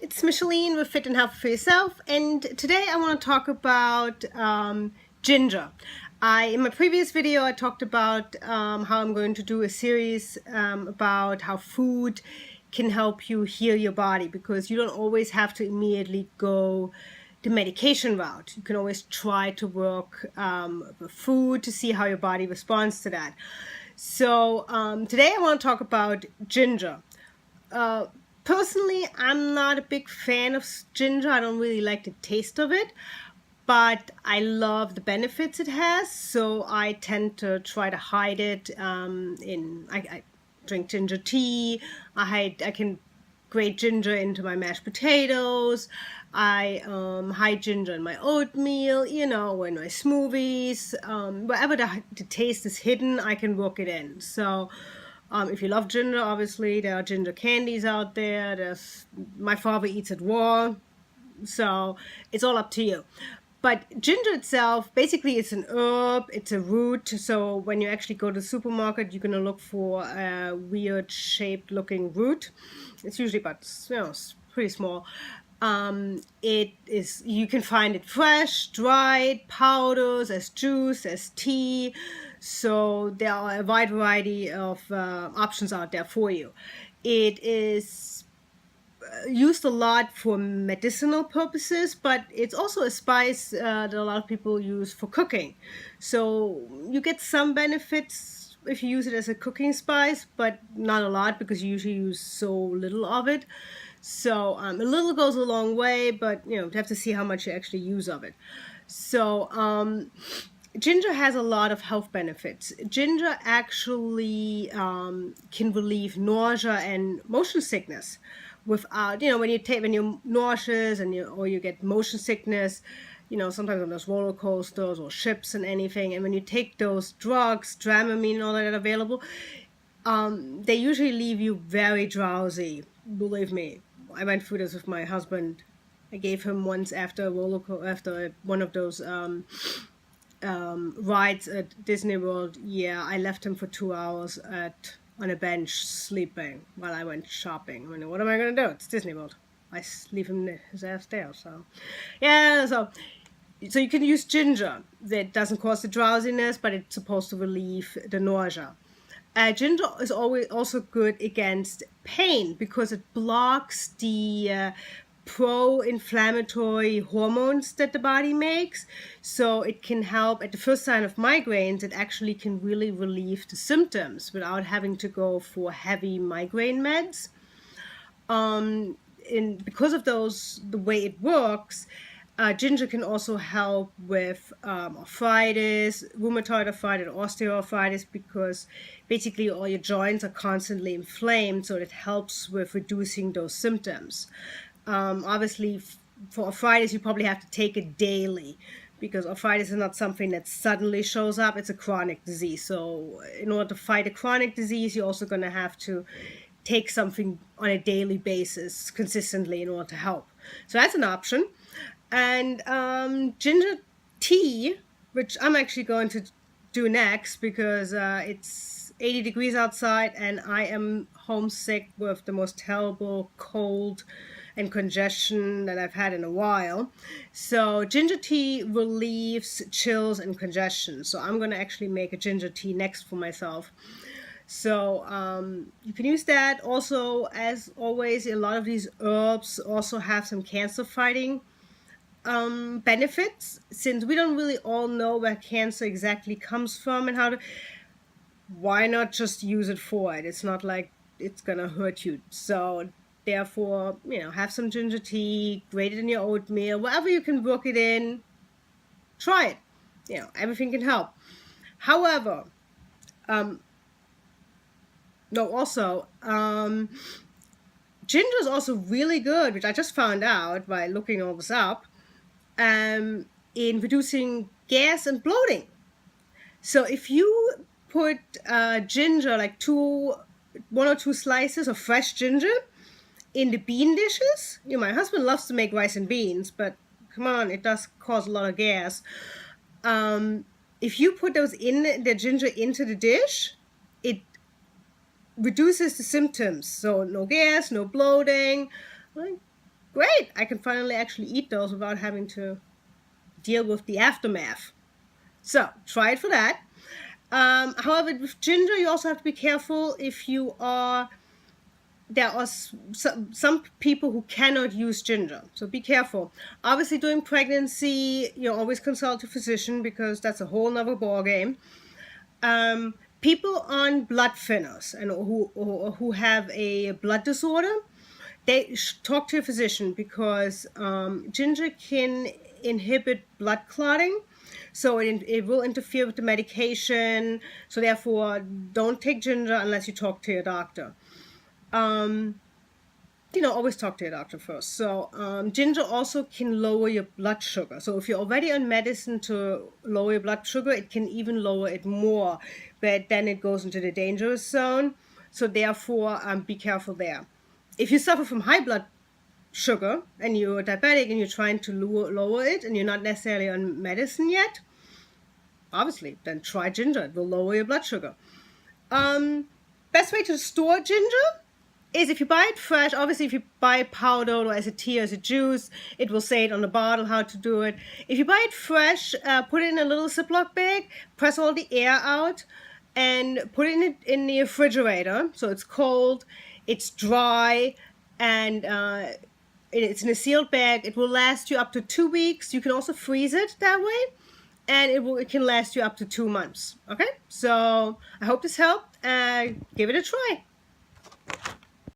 It's Micheline with Fit and Health for Yourself, and today I want to talk about ginger. In my previous video, I talked about how I'm going to do a series about how food can help you heal your body, because you don't always have to immediately go the medication route. You can always try to work with food to see how your body responds to that. So today I want to talk about ginger. Personally, I'm not a big fan of ginger. I don't really like the taste of it, but I love the benefits it has, so I tend to try to hide it I drink ginger tea. I can grate ginger into my mashed potatoes. I hide ginger in my oatmeal, in my smoothies. Wherever the taste is hidden, I can work it in. So if you love ginger, obviously there are ginger candies out there. My father eats it raw, so it's all up to you. But ginger itself, basically it's an herb, it's a root. So when you actually go to the supermarket, you're gonna look for a weird shaped looking root. It's usually about, it's pretty small. You can find it fresh, dried, powders, as juice, as tea. So there are a wide variety of options out there for you. It is used a lot for medicinal purposes, but it's also a spice that a lot of people use for cooking. So you get some benefits if you use it as a cooking spice, but not a lot, because you usually use so little of it. So a little goes a long way, but you have to see how much you actually use of it. So ginger has a lot of health benefits. Ginger actually can relieve nausea and motion sickness without, when you're nauseous or you get motion sickness, sometimes on those roller coasters or ships and anything, and when you take those drugs, Dramamine and all that are available, they usually leave you very drowsy. Believe me, I went through this with my husband. I gave him once after one of those rides at Disney World. Yeah, I left him for 2 hours on a bench sleeping while I went shopping. I mean, what am I going to do? It's Disney World. I leave his ass there. So, yeah, so you can use ginger. That doesn't cause the drowsiness, but it's supposed to relieve the nausea. Ginger is also good against pain because it blocks the pro-inflammatory hormones that the body makes. So it can help at the first sign of migraines. It actually can really relieve the symptoms without having to go for heavy migraine meds. Because of the way it works, ginger can also help with arthritis, rheumatoid arthritis, osteoarthritis, because basically all your joints are constantly inflamed, so it helps with reducing those symptoms. Obviously, for arthritis, you probably have to take it daily, because arthritis is not something that suddenly shows up. It's a chronic disease. So in order to fight a chronic disease, you're also going to have to take something on a daily basis consistently in order to help. So that's an option. And ginger tea, which I'm actually going to do next, because it's 80 degrees outside and I am homesick with the most terrible cold and congestion that I've had in a while. So ginger tea relieves chills and congestion. So I'm going to actually make a ginger tea next for myself. So you can use that. Also, as always, a lot of these herbs also have some cancer fighting benefits, since we don't really all know where cancer exactly comes from and why not just use it for it? It's not like it's gonna hurt you. So therefore, have some ginger tea, grate it in your oatmeal, wherever you can work it in, try it. Everything can help. However, ginger is also really good, which I just found out by looking all this up, in reducing gas and bloating. So if you put ginger, like 1 or 2 slices of fresh ginger in the bean dishes, my husband loves to make rice and beans, but come on, it does cause a lot of gas. If you put the ginger into the dish, it reduces the symptoms. So no gas, no bloating. great, I can finally actually eat those without having to deal with the aftermath. So try it for that. However, with ginger, you also have to be careful if you are. There are some people who cannot use ginger, so be careful. Obviously, during pregnancy, you always consult a physician because that's a whole nother ball game. People on blood thinners and who have a blood disorder, they should talk to a physician because ginger can inhibit blood clotting. So it will interfere with the medication. So therefore, don't take ginger unless you talk to your doctor. Always talk to your doctor first. So ginger also can lower your blood sugar. So if you're already on medicine to lower your blood sugar, it can even lower it more, but then it goes into the dangerous zone. So therefore, be careful there. If you suffer from high blood sugar and you're diabetic and you're trying to lower it and you're not necessarily on medicine yet, obviously, then try ginger. It will lower your blood sugar. Best way to store ginger is if you buy it fresh. Obviously, if you buy it powdered or as a tea or as a juice, it will say it on the bottle how to do it. If you buy it fresh, put it in a little Ziploc bag, press all the air out, and put it in the refrigerator. So it's cold, it's dry, and it's in a sealed bag. It will last you up to 2 weeks. You can also freeze it that way, and it can last you up to 2 months. Okay, so I hope this helped. Give it a try.